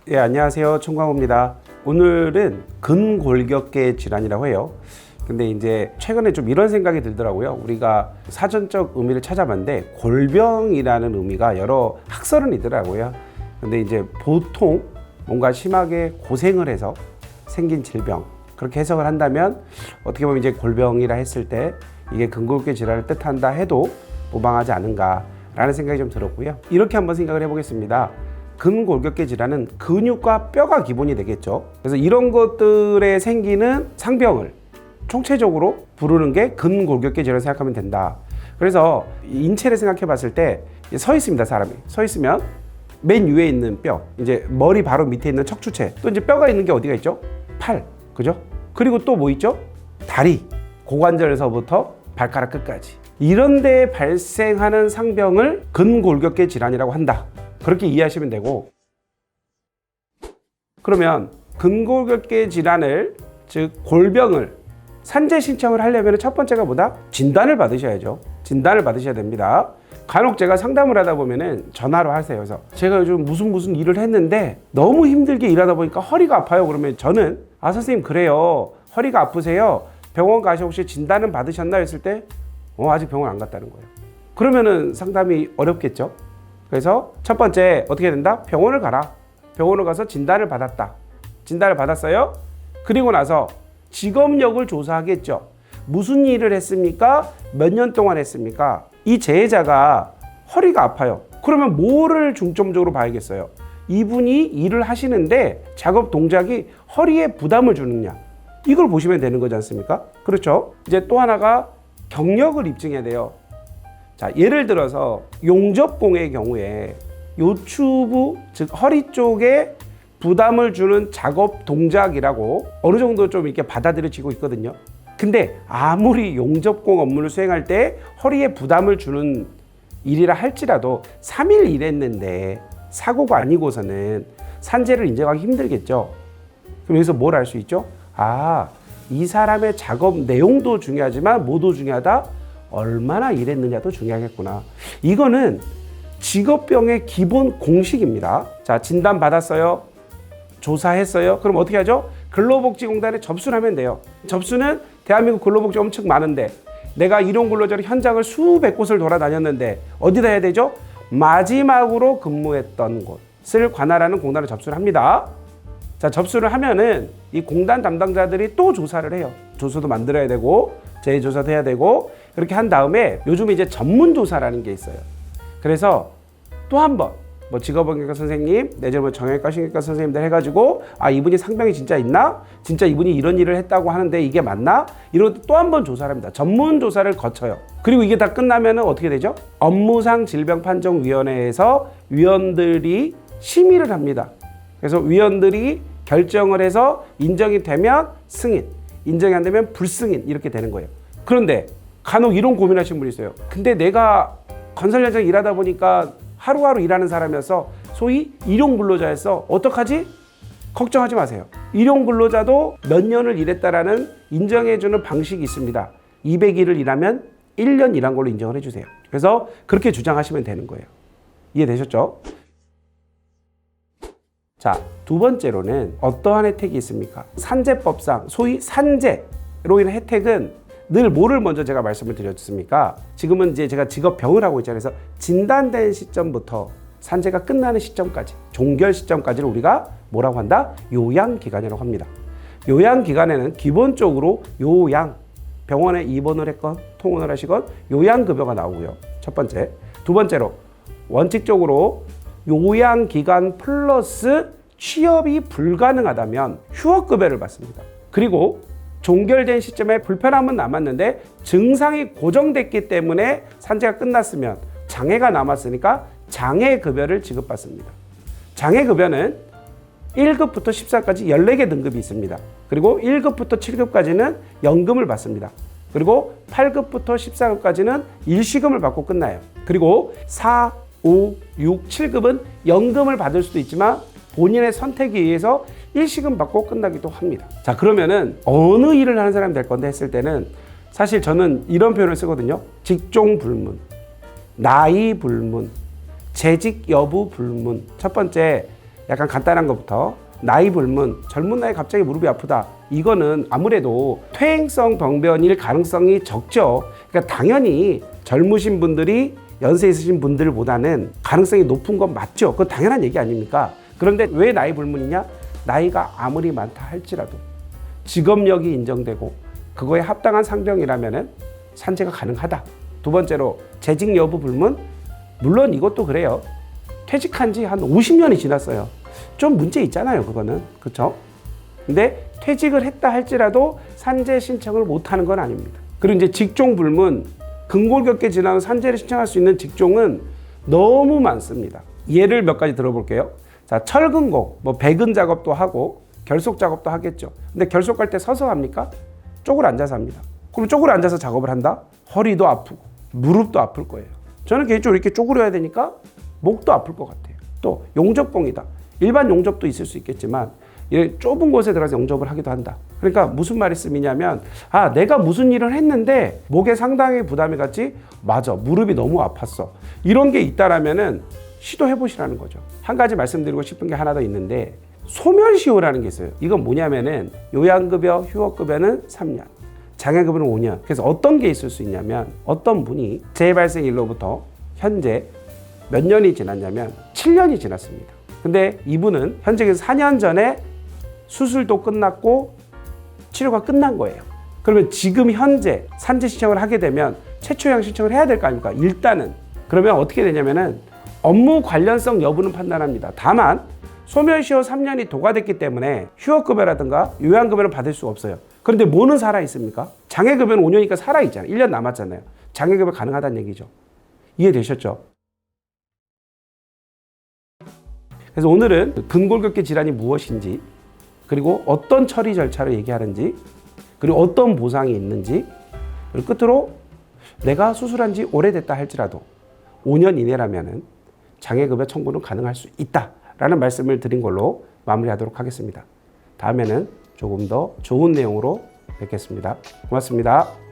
예, 안녕하세요. 총광호입니다. 오늘은 근골격계 질환이라고 해요. 근데 이제 최근에 좀 이런 생각이 들더라고요. 우리가 사전적 의미를 찾아봤는데 골병이라는 의미가 여러 학설은 있더라고요. 근데 이제 보통 뭔가 심하게 고생을 해서 생긴 질병, 그렇게 해석을 한다면 어떻게 보면 이제 골병이라 했을 때 이게 근골격 질환을 뜻한다 해도 무방하지 않은가라는 생각이 좀 들었고요. 이렇게 한번 생각을 해보겠습니다. 근골격계 질환은 근육과 뼈가 기본이 되겠죠. 그래서 이런 것들에 생기는 상병을 총체적으로 부르는 게 근골격계 질환을 생각하면 된다. 그래서 인체를 생각해 봤을 때 서 있습니다. 사람이 서 있으면 맨 위에 있는 뼈, 이제 머리 바로 밑에 있는 척추체, 또 이제 뼈가 있는 게 어디가 있죠? 팔, 그죠? 그리고 또 뭐 있죠? 다리, 고관절에서부터 발가락 끝까지. 이런 데에 발생하는 상병을 근골격계 질환이라고 한다. 그렇게 이해하시면 되고, 그러면 근골격계 질환을, 즉 골병을 산재 신청을 하려면 첫 번째가 뭐다? 진단을 받으셔야죠. 진단을 받으셔야 됩니다. 간혹 제가 상담을 하다 보면은 전화로 하세요. 그래서 제가 요즘 무슨 일을 했는데 너무 힘들게 일하다 보니까 허리가 아파요. 그러면 저는 선생님 그래요. 허리가 아프세요. 병원 가셔 혹시 진단은 받으셨나 했을 때 아직 병원 안 갔다는 거예요. 그러면은 상담이 어렵겠죠. 그래서 첫 번째 어떻게 된다? 병원을 가라. 병원을 가서 진단을 받았다. 진단을 받았어요. 그리고 나서 직업력을 조사하겠죠. 무슨 일을 했습니까? 몇 년 동안 했습니까? 이 재해자가 허리가 아파요. 그러면 뭐를 중점적으로 봐야겠어요? 이분이 일을 하시는데 작업 동작이 허리에 부담을 주느냐, 이걸 보시면 되는 거지 않습니까? 그렇죠? 이제 또 하나가 경력을 입증해야 돼요. 자, 예를 들어서 용접공의 경우에 요추부, 즉 허리 쪽에 부담을 주는 작업 동작이라고 어느 정도 좀 이렇게 받아들여지고 있거든요. 근데 아무리 용접공 업무를 수행할 때 허리에 부담을 주는 일이라 할지라도 3일 일했는데 사고가 아니고서는 산재를 인정하기 힘들겠죠. 그럼 여기서 뭘 알 수 있죠? 이 사람의 작업 내용도 중요하지만 뭐도 중요하다? 얼마나 일했느냐도 중요하겠구나. 이거는 직업병의 기본 공식입니다. 자, 진단 받았어요. 조사했어요. 그럼 어떻게 하죠? 근로복지공단에 접수를 하면 돼요. 접수는 대한민국 근로복지 엄청 많은데 내가 일용근로자로 현장을 수백 곳을 돌아다녔는데 어디다 해야 되죠? 마지막으로 근무했던 곳을 관할하는 공단에 접수를 합니다. 자, 접수를 하면은 이 공단 담당자들이 또 조사를 해요. 조서도 만들어야 되고 재조사도 해야 되고, 그렇게 한 다음에 요즘 이제 전문조사라는 게 있어요. 그래서 또 한 번 뭐 직업응급과 선생님, 내지는 뭐 정형외과, 신경외과 선생님들 해가지고 이분이 상병이 진짜 있나? 진짜 이분이 이런 일을 했다고 하는데 이게 맞나? 이런 또 한 번 조사를 합니다. 전문조사를 거쳐요. 그리고 이게 다 끝나면 어떻게 되죠? 업무상 질병판정위원회에서 위원들이 심의를 합니다. 그래서 위원들이 결정을 해서 인정이 되면 승인, 인정이 안 되면 불승인, 이렇게 되는 거예요. 그런데 간혹 이런 고민하시는 분이 있어요. 근데 내가 건설 현장 일하다 보니까 하루하루 일하는 사람이어서 소위 일용근로자였어. 어떡하지? 걱정하지 마세요. 일용근로자도 몇 년을 일했다라는 인정해주는 방식이 있습니다. 200일을 일하면 1년 일한 걸로 인정을 해주세요. 그래서 그렇게 주장하시면 되는 거예요. 이해되셨죠? 자, 두 번째로는 어떠한 혜택이 있습니까? 산재법상 소위 산재로 인한 혜택은 늘 뭐를 먼저 제가 말씀을 드렸습니까? 지금은 이제 제가 직업병을 하고 있잖아요. 그래서 진단된 시점부터 산재가 끝나는 시점까지, 종결 시점까지를 우리가 뭐라고 한다? 요양기간이라고 합니다. 요양기간에는 기본적으로 병원에 입원을 했건 통원을 하시건 요양급여가 나오고요. 첫 번째. 두 번째로 원칙적으로 요양기간 플러스 취업이 불가능하다면 휴업급여를 받습니다. 그리고 종결된 시점에 불편함은 남았는데 증상이 고정됐기 때문에 산재가 끝났으면 장애가 남았으니까 장애급여를 지급받습니다. 장애급여는 1급부터 14까지 14개 등급이 있습니다. 그리고 1급부터 7급까지는 연금을 받습니다. 그리고 8급부터 14급까지는 일시금을 받고 끝나요. 그리고 4, 5, 6, 7급은 연금을 받을 수도 있지만 본인의 선택에 의해서 일시금 받고 끝나기도 합니다. 자, 그러면은 어느 일을 하는 사람이 될 건데 했을 때는 사실 저는 이런 표현을 쓰거든요. 직종 불문, 나이 불문, 재직 여부 불문. 첫 번째, 약간 간단한 것부터 나이 불문, 젊은 나이에 갑자기 무릎이 아프다. 이거는 아무래도 퇴행성 병변일 가능성이 적죠. 그러니까 당연히 젊으신 분들이 연세 있으신 분들보다는 가능성이 높은 건 맞죠. 그건 당연한 얘기 아닙니까? 그런데 왜 나이 불문이냐? 나이가 아무리 많다 할지라도 직업력이 인정되고 그거에 합당한 상병이라면 산재가 가능하다. 두 번째로 재직 여부 불문, 물론 이것도 그래요. 퇴직한 지 한 50년이 지났어요. 좀 문제 있잖아요, 그거는. 그렇죠? 근데 퇴직을 했다 할지라도 산재 신청을 못 하는 건 아닙니다. 그리고 이제 직종 불문, 근골격계 질환으로 산재를 신청할 수 있는 직종은 너무 많습니다. 예를 몇 가지 들어볼게요. 자, 철근곡, 뭐 배근 작업도 하고 결속 작업도 하겠죠. 근데 결속할 때 서서 합니까? 쪼그려 앉아서 합니다. 그럼 쪼그려 앉아서 작업을 한다? 허리도 아프고 무릎도 아플 거예요. 저는 개인적으로 이렇게 쪼그려야 되니까 목도 아플 것 같아요. 또 용접봉이다. 일반 용접도 있을 수 있겠지만 좁은 곳에 들어가서 용접을 하기도 한다. 그러니까 무슨 말씀이냐면 내가 무슨 일을 했는데 목에 상당히 부담이 갔지? 맞아, 무릎이 너무 아팠어. 이런 게 있다라면은 시도해 보시라는 거죠. 한 가지 말씀드리고 싶은 게 하나 더 있는데 소멸시효라는 게 있어요. 이건 뭐냐면은 요양급여, 휴업급여는 3년, 장애급여는 5년. 그래서 어떤 게 있을 수 있냐면 어떤 분이 재발생일로부터 현재 몇 년이 지났냐면 7년이 지났습니다. 근데 이분은 현재 4년 전에 수술도 끝났고 치료가 끝난 거예요. 그러면 지금 현재 산재 신청을 하게 되면 최초형 신청을 해야 될 거 아닙니까? 일단은. 그러면 어떻게 되냐면은 업무 관련성 여부는 판단합니다. 다만 소멸시효 3년이 도과됐기 때문에 휴업급여라든가 요양급여를 받을 수 없어요. 그런데 뭐는 살아있습니까? 장애급여는 5년이니까 살아있잖아요. 1년 남았잖아요. 장애급여 가능하다는 얘기죠. 이해되셨죠? 그래서 오늘은 근골격계 질환이 무엇인지, 그리고 어떤 처리 절차를 얘기하는지, 그리고 어떤 보상이 있는지, 그리고 끝으로 내가 수술한 지 오래됐다 할지라도 5년 이내라면 장애급여 청구는 가능할 수 있다라는 말씀을 드린 걸로 마무리하도록 하겠습니다. 다음에는 조금 더 좋은 내용으로 뵙겠습니다. 고맙습니다.